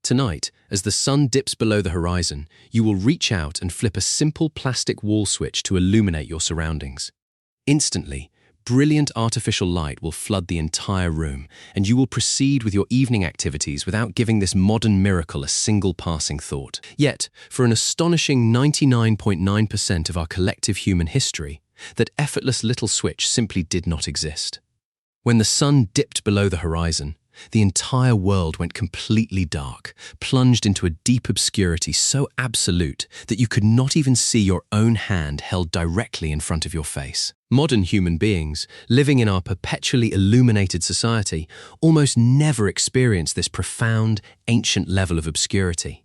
Tonight, as the sun dips below the horizon, you will reach out and flip a simple plastic wall switch to illuminate your surroundings. Instantly, brilliant artificial light will flood the entire room, and you will proceed with your evening activities without giving this modern miracle a single passing thought. Yet, for an astonishing 99.9% of our collective human history, that effortless little switch simply did not exist. When the sun dipped below the horizon, the entire world went completely dark, plunged into a deep obscurity so absolute that you could not even see your own hand held directly in front of your face. Modern human beings, living in our perpetually illuminated society, almost never experience this profound, ancient level of obscurity.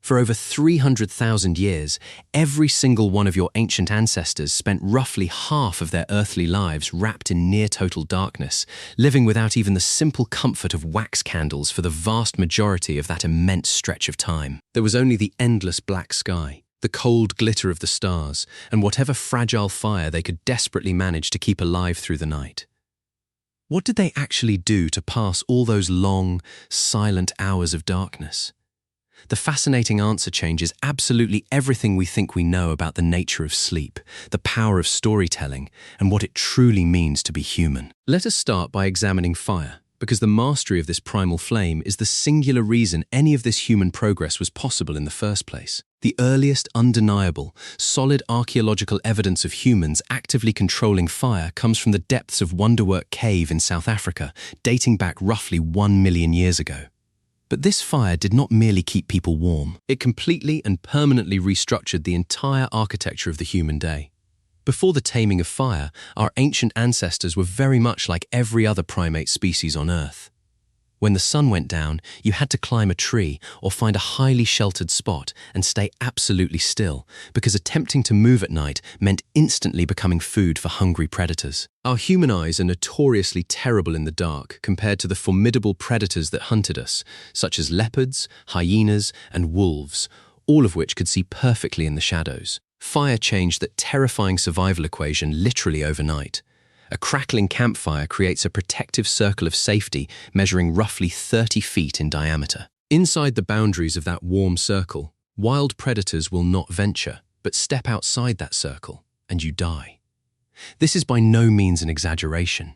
For over 300,000 years, every single one of your ancient ancestors spent roughly half of their earthly lives wrapped in near-total darkness, living without even the simple comfort of wax candles for the vast majority of that immense stretch of time. There was only the endless black sky, the cold glitter of the stars, and whatever fragile fire they could desperately manage to keep alive through the night. What did they actually do to pass all those long, silent hours of darkness? The fascinating answer changes absolutely everything we think we know about the nature of sleep, the power of storytelling, and what it truly means to be human. Let us start by examining fire, because the mastery of this primal flame is the singular reason any of this human progress was possible in the first place. The earliest undeniable, solid archaeological evidence of humans actively controlling fire comes from the depths of Wonderwork Cave in South Africa, dating back roughly 1 million years ago. But this fire did not merely keep people warm. It completely and permanently restructured the entire architecture of the human day. Before the taming of fire, our ancient ancestors were very much like every other primate species on Earth. When the sun went down, you had to climb a tree or find a highly sheltered spot and stay absolutely still, because attempting to move at night meant instantly becoming food for hungry predators. Our human eyes are notoriously terrible in the dark compared to the formidable predators that hunted us, such as leopards, hyenas, and wolves, all of which could see perfectly in the shadows. Fire changed that terrifying survival equation literally overnight. A crackling campfire creates a protective circle of safety measuring roughly 30 feet in diameter. Inside the boundaries of that warm circle, wild predators will not venture, but step outside that circle, and you die. This is by no means an exaggeration.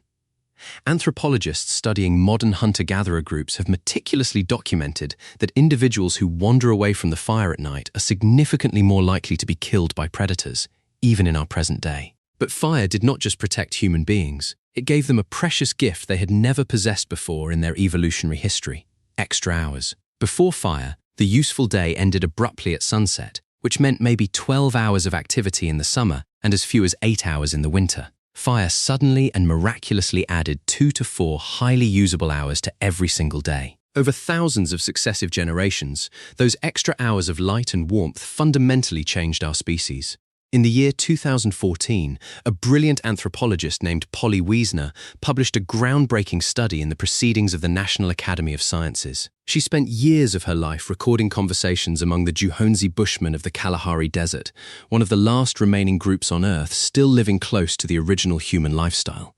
Anthropologists studying modern hunter-gatherer groups have meticulously documented that individuals who wander away from the fire at night are significantly more likely to be killed by predators, even in our present day. But fire did not just protect human beings, it gave them a precious gift they had never possessed before in their evolutionary history: extra hours. Before fire, the useful day ended abruptly at sunset, which meant maybe 12 hours of activity in the summer and as few as 8 hours in the winter. Fire suddenly and miraculously added 2 to 4 highly usable hours to every single day. Over thousands of successive generations, those extra hours of light and warmth fundamentally changed our species. In the year 2014, a brilliant anthropologist named Polly Wiesner published a groundbreaking study in the Proceedings of the National Academy of Sciences. She spent years of her life recording conversations among the Juhonzi Bushmen of the Kalahari Desert, one of the last remaining groups on Earth still living close to the original human lifestyle.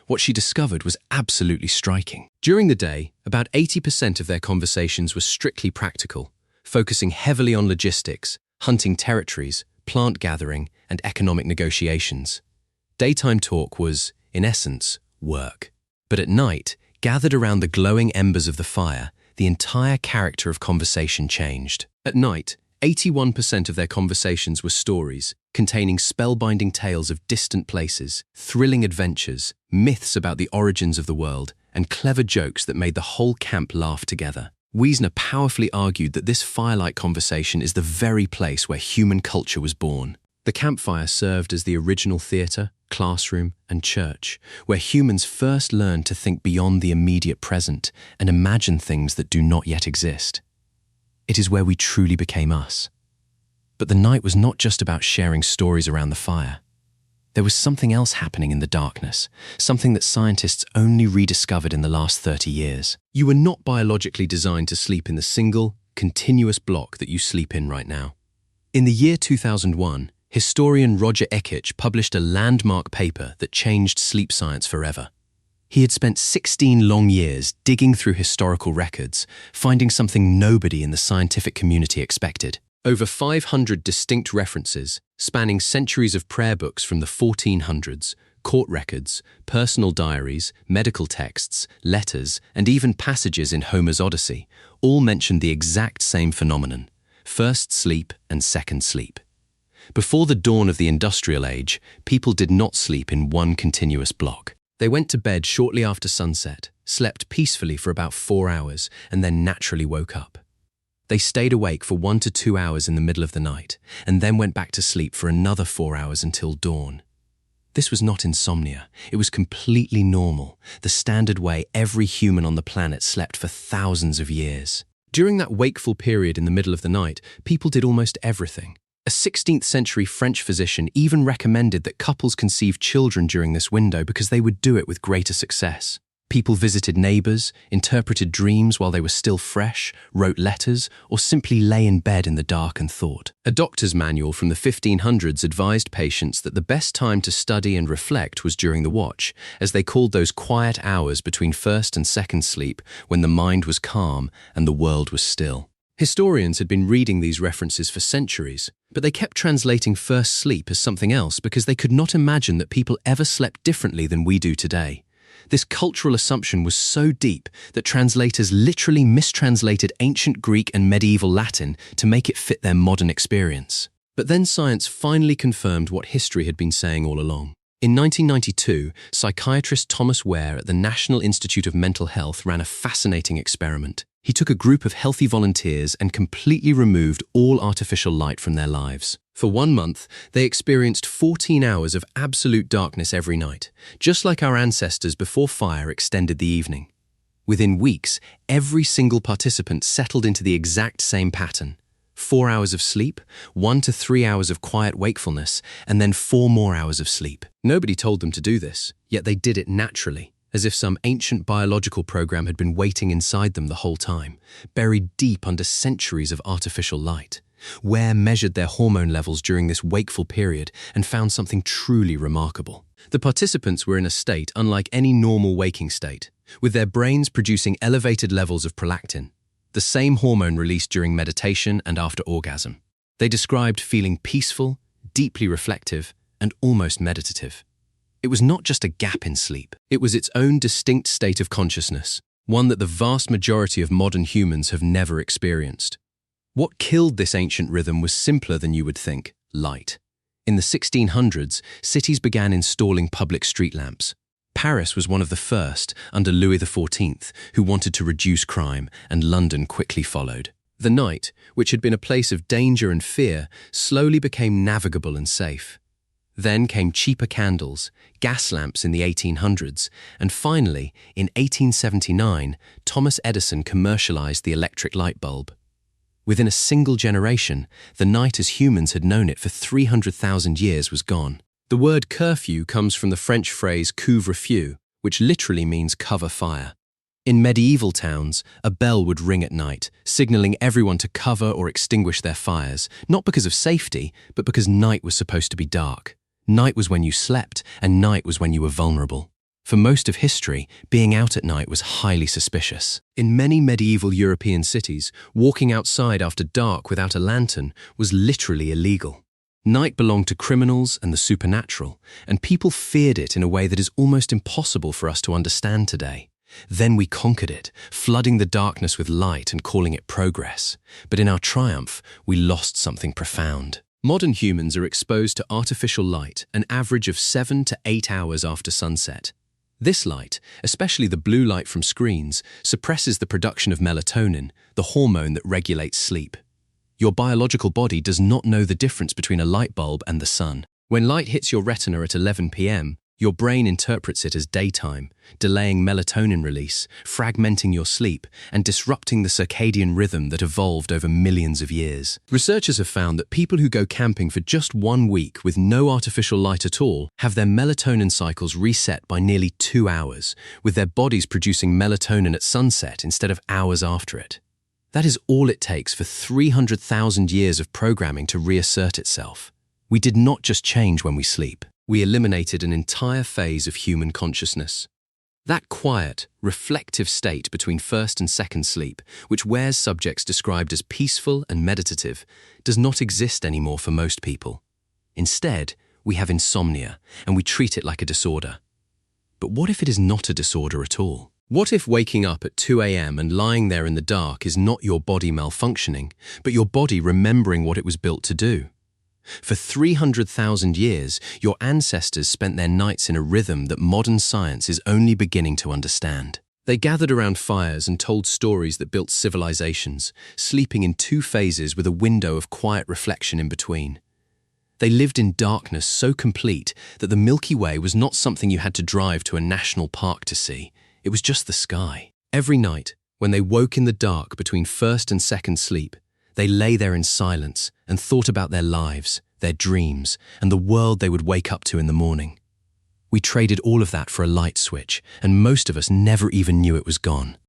What she discovered was absolutely striking. During the day, about 80% of their conversations were strictly practical, focusing heavily on logistics, hunting territories, plant gathering, and economic negotiations. Daytime talk was, in essence, work. But at night, gathered around the glowing embers of the fire, the entire character of conversation changed. At night, 81% of their conversations were stories, containing spellbinding tales of distant places, thrilling adventures, myths about the origins of the world, and clever jokes that made the whole camp laugh together. Wiesner powerfully argued that this firelight conversation is the very place where human culture was born. The campfire served as the original theatre, classroom, and church, where humans first learned to think beyond the immediate present and imagine things that do not yet exist. It is where we truly became us. But the night was not just about sharing stories around the fire. There was something else happening in the darkness, something that scientists only rediscovered in the last 30 years. You were not biologically designed to sleep in the single, continuous block that you sleep in right now. In the year 2001, historian Roger Ekich published a landmark paper that changed sleep science forever. He had spent 16 long years digging through historical records, finding something nobody in the scientific community expected. Over 500 distinct references, spanning centuries of prayer books from the 1400s, court records, personal diaries, medical texts, letters, and even passages in Homer's Odyssey, all mentioned the exact same phenomenon: first sleep and second sleep. Before the dawn of the industrial age, people did not sleep in one continuous block. They went to bed shortly after sunset, slept peacefully for about 4 hours, and then naturally woke up. They stayed awake for 1 to 2 hours in the middle of the night, and then went back to sleep for another 4 hours until dawn. This was not insomnia. It was completely normal, the standard way every human on the planet slept for thousands of years. During that wakeful period in the middle of the night, people did almost everything. A 16th century French physician even recommended that couples conceive children during this window because they would do it with greater success. People visited neighbors, interpreted dreams while they were still fresh, wrote letters, or simply lay in bed in the dark and thought. A doctor's manual from the 1500s advised patients that the best time to study and reflect was during the watch, as they called those quiet hours between first and second sleep when the mind was calm and the world was still. Historians had been reading these references for centuries, but they kept translating first sleep as something else because they could not imagine that people ever slept differently than we do today. This cultural assumption was so deep that translators literally mistranslated ancient Greek and medieval Latin to make it fit their modern experience. But then science finally confirmed what history had been saying all along. In 1992, psychiatrist Thomas Ware at the National Institute of Mental Health ran a fascinating experiment. He took a group of healthy volunteers and completely removed all artificial light from their lives. For 1 month, they experienced 14 hours of absolute darkness every night, just like our ancestors before fire extended the evening. Within weeks, every single participant settled into the exact same pattern: 4 hours of sleep, 1 to 3 hours of quiet wakefulness, and then 4 more hours of sleep. Nobody told them to do this, yet they did it naturally, as if some ancient biological program had been waiting inside them the whole time, buried deep under centuries of artificial light. Ware measured their hormone levels during this wakeful period and found something truly remarkable. The participants were in a state unlike any normal waking state, with their brains producing elevated levels of prolactin, the same hormone released during meditation and after orgasm. They described feeling peaceful, deeply reflective, and almost meditative. It was not just a gap in sleep. It was its own distinct state of consciousness, one that the vast majority of modern humans have never experienced. What killed this ancient rhythm was simpler than you would think: light. In the 1600s, cities began installing public street lamps. Paris was one of the first, under Louis XIV, who wanted to reduce crime, and London quickly followed. The night, which had been a place of danger and fear, slowly became navigable and safe. Then came cheaper candles, gas lamps in the 1800s, and finally, in 1879, Thomas Edison commercialized the electric light bulb. Within a single generation, the night as humans had known it for 300,000 years was gone. The word curfew comes from the French phrase couvre-feu, which literally means cover fire. In medieval towns, a bell would ring at night, signaling everyone to cover or extinguish their fires, not because of safety, but because night was supposed to be dark. Night was when you slept, and night was when you were vulnerable. For most of history, being out at night was highly suspicious. In many medieval European cities, walking outside after dark without a lantern was literally illegal. Night belonged to criminals and the supernatural, and people feared it in a way that is almost impossible for us to understand today. Then we conquered it, flooding the darkness with light and calling it progress. But in our triumph, we lost something profound. Modern humans are exposed to artificial light an average of 7 to 8 hours after sunset. This light, especially the blue light from screens, suppresses the production of melatonin, the hormone that regulates sleep. Your biological body does not know the difference between a light bulb and the sun. When light hits your retina at 11 p.m., your brain interprets it as daytime, delaying melatonin release, fragmenting your sleep, and disrupting the circadian rhythm that evolved over millions of years. Researchers have found that people who go camping for just 1 week with no artificial light at all have their melatonin cycles reset by nearly 2 hours, with their bodies producing melatonin at sunset instead of hours after it. That is all it takes for 300,000 years of programming to reassert itself. We did not just change when we sleep. We eliminated an entire phase of human consciousness. That quiet, reflective state between first and second sleep, which Ware's subjects described as peaceful and meditative, does not exist anymore for most people. Instead, we have insomnia, and we treat it like a disorder. But what if it is not a disorder at all? What if waking up at 2 a.m. and lying there in the dark is not your body malfunctioning, but your body remembering what it was built to do? For 300,000 years, your ancestors spent their nights in a rhythm that modern science is only beginning to understand. They gathered around fires and told stories that built civilizations, sleeping in 2 phases with a window of quiet reflection in between. They lived in darkness so complete that the Milky Way was not something you had to drive to a national park to see. It was just the sky. Every night, when they woke in the dark between first and second sleep, they lay there in silence and thought about their lives, their dreams, and the world they would wake up to in the morning. We traded all of that for a light switch, and most of us never even knew it was gone.